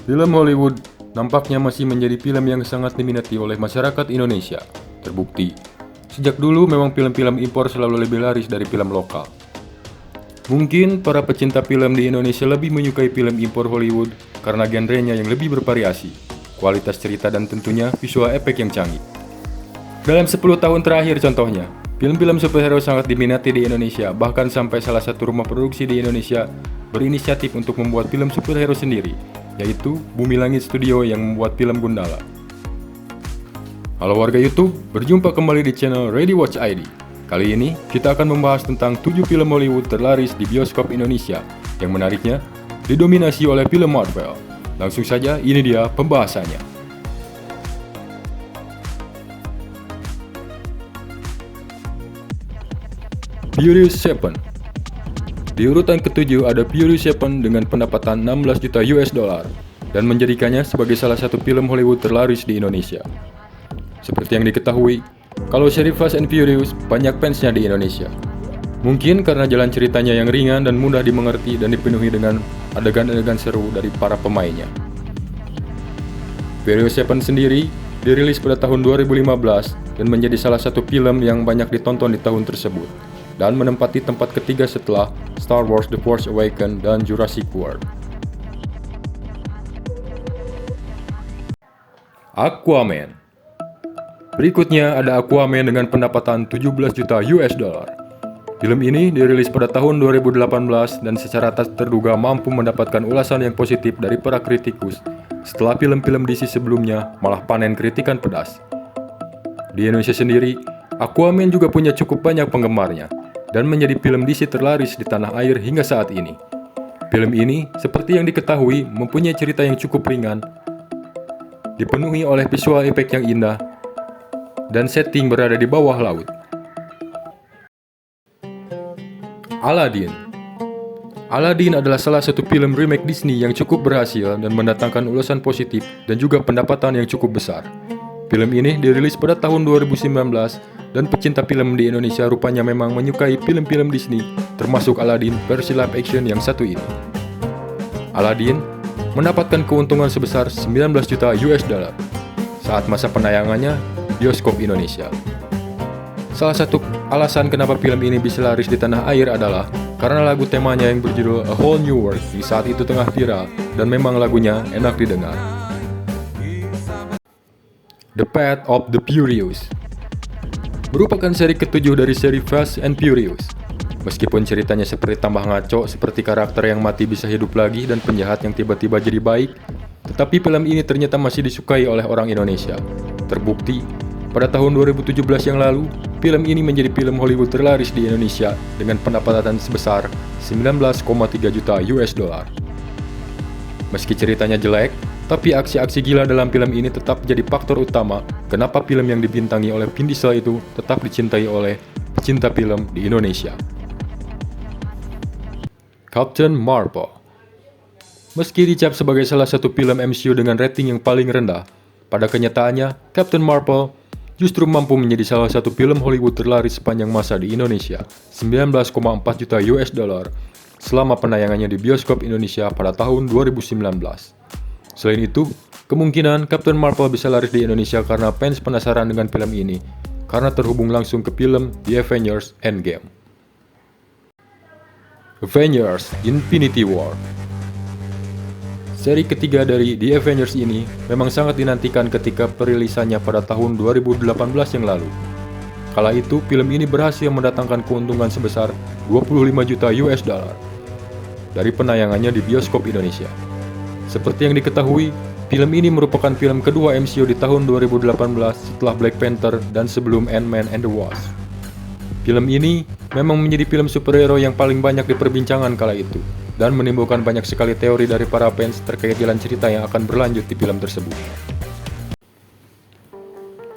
Film Hollywood nampaknya masih menjadi film yang sangat diminati oleh masyarakat Indonesia. Terbukti, sejak dulu memang film-film impor selalu lebih laris dari film lokal. Mungkin para pecinta film di Indonesia lebih menyukai film impor Hollywood karena genrenya yang lebih bervariasi, kualitas cerita dan tentunya visual efek yang canggih. Dalam 10 tahun terakhir contohnya, film-film superhero sangat diminati di Indonesia, bahkan sampai salah satu rumah produksi di Indonesia berinisiatif untuk membuat film superhero sendiri, yaitu Bumi Langit Studio yang membuat film Gundala. Halo warga YouTube, berjumpa kembali di channel Ready Watch ID. Kali ini kita akan membahas tentang 7 film Hollywood terlaris di bioskop Indonesia yang menariknya didominasi oleh film Marvel. Langsung saja, ini dia pembahasannya. Furious 7. Di urutan ke-7 ada Furious 7 dengan pendapatan 16 juta US dollar dan menjadikannya sebagai salah satu film Hollywood terlaris di Indonesia. Seperti yang diketahui, kalau seri Fast and Furious banyak fansnya di Indonesia. Mungkin karena jalan ceritanya yang ringan dan mudah dimengerti dan dipenuhi dengan adegan-adegan seru dari para pemainnya. Furious 7 sendiri dirilis pada tahun 2015 dan menjadi salah satu film yang banyak ditonton di tahun tersebut, dan menempati tempat ketiga setelah Star Wars The Force Awakens dan Jurassic World. Aquaman. Berikutnya ada Aquaman dengan pendapatan 17 juta US dollar. Film ini dirilis pada tahun 2018 dan secara tak terduga mampu mendapatkan ulasan yang positif dari para kritikus setelah film-film DC sebelumnya malah panen kritikan pedas. Di Indonesia sendiri, Aquaman juga punya cukup banyak penggemarnya dan menjadi film DC terlaris di tanah air hingga saat ini. Film ini, seperti yang diketahui, mempunyai cerita yang cukup ringan, dipenuhi oleh visual efek yang indah, dan setting berada di bawah laut. Aladdin. Aladdin adalah salah satu film remake Disney yang cukup berhasil dan mendatangkan ulasan positif dan juga pendapatan yang cukup besar. Film ini dirilis pada tahun 2019 dan pecinta film di Indonesia rupanya memang menyukai film-film Disney, termasuk Aladdin versi live action yang satu ini. Aladdin mendapatkan keuntungan sebesar 19 juta US dollar saat masa penayangannya bioskop Indonesia. Salah satu alasan kenapa film ini bisa laris di tanah air adalah karena lagu temanya yang berjudul A Whole New World di saat itu tengah viral dan memang lagunya enak didengar. The Path of the Furious merupakan seri ke-7 dari seri Fast and Furious. Meskipun ceritanya seperti tambah ngaco, seperti karakter yang mati bisa hidup lagi dan penjahat yang tiba-tiba jadi baik, tetapi film ini ternyata masih disukai oleh orang Indonesia. Terbukti, pada tahun 2017 yang lalu, film ini menjadi film Hollywood terlaris di Indonesia dengan pendapatan sebesar 19,3 juta US dollar. Meski ceritanya jelek, tapi aksi-aksi gila dalam film ini tetap jadi faktor utama kenapa film yang dibintangi oleh Vin Diesel itu tetap dicintai oleh pecinta film di Indonesia. Captain Marvel. Meski dicap sebagai salah satu film MCU dengan rating yang paling rendah, pada kenyataannya Captain Marvel justru mampu menjadi salah satu film Hollywood terlaris sepanjang masa di Indonesia, 19,4 juta US dollar selama penayangannya di bioskop Indonesia pada tahun 2019. Selain itu, kemungkinan Captain Marvel bisa laris di Indonesia karena fans penasaran dengan film ini, karena terhubung langsung ke film The Avengers Endgame. Avengers Infinity War. Seri ketiga dari The Avengers ini memang sangat dinantikan ketika perilisannya pada tahun 2018 yang lalu. Kala itu, film ini berhasil mendatangkan keuntungan sebesar 25 juta US dollar dari penayangannya di bioskop Indonesia. Seperti yang diketahui, film ini merupakan film kedua MCU di tahun 2018 setelah Black Panther dan sebelum Ant-Man and the Wasp. Film ini memang menjadi film superhero yang paling banyak diperbincangkan kala itu, dan menimbulkan banyak sekali teori dari para fans terkait jalan cerita yang akan berlanjut di film tersebut.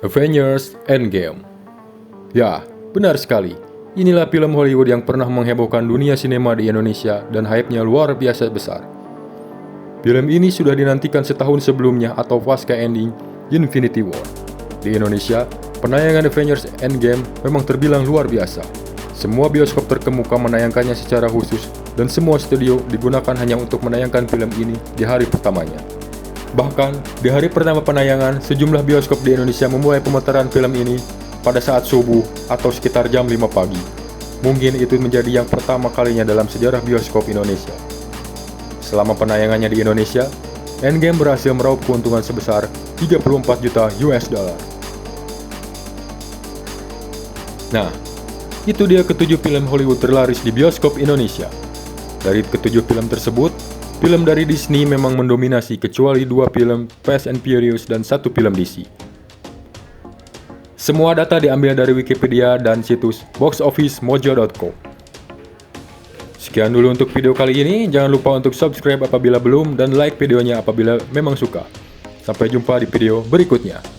Avengers Endgame. Ya, benar sekali. Inilah film Hollywood yang pernah menghebohkan dunia sinema di Indonesia dan hype-nya luar biasa besar. Film ini sudah dinantikan setahun sebelumnya atau pasca ending Infinity War. Di Indonesia, penayangan Avengers Endgame memang terbilang luar biasa. Semua bioskop terkemuka menayangkannya secara khusus dan semua studio digunakan hanya untuk menayangkan film ini di hari pertamanya. Bahkan, di hari pertama penayangan, sejumlah bioskop di Indonesia memulai pemutaran film ini pada saat subuh atau sekitar jam 5 pagi. Mungkin itu menjadi yang pertama kalinya dalam sejarah bioskop Indonesia. Selama penayangannya di Indonesia, Endgame berhasil meraup keuntungan sebesar 34 juta US dollar. Nah, itu dia ketujuh film Hollywood terlaris di bioskop Indonesia. Dari ketujuh film tersebut, film dari Disney memang mendominasi kecuali 2 film Fast and Furious dan 1 film DC. Semua data diambil dari Wikipedia dan situs boxofficemojo.com. Sekian dulu untuk video kali ini, jangan lupa untuk subscribe apabila belum dan like videonya apabila memang suka. Sampai jumpa di video berikutnya.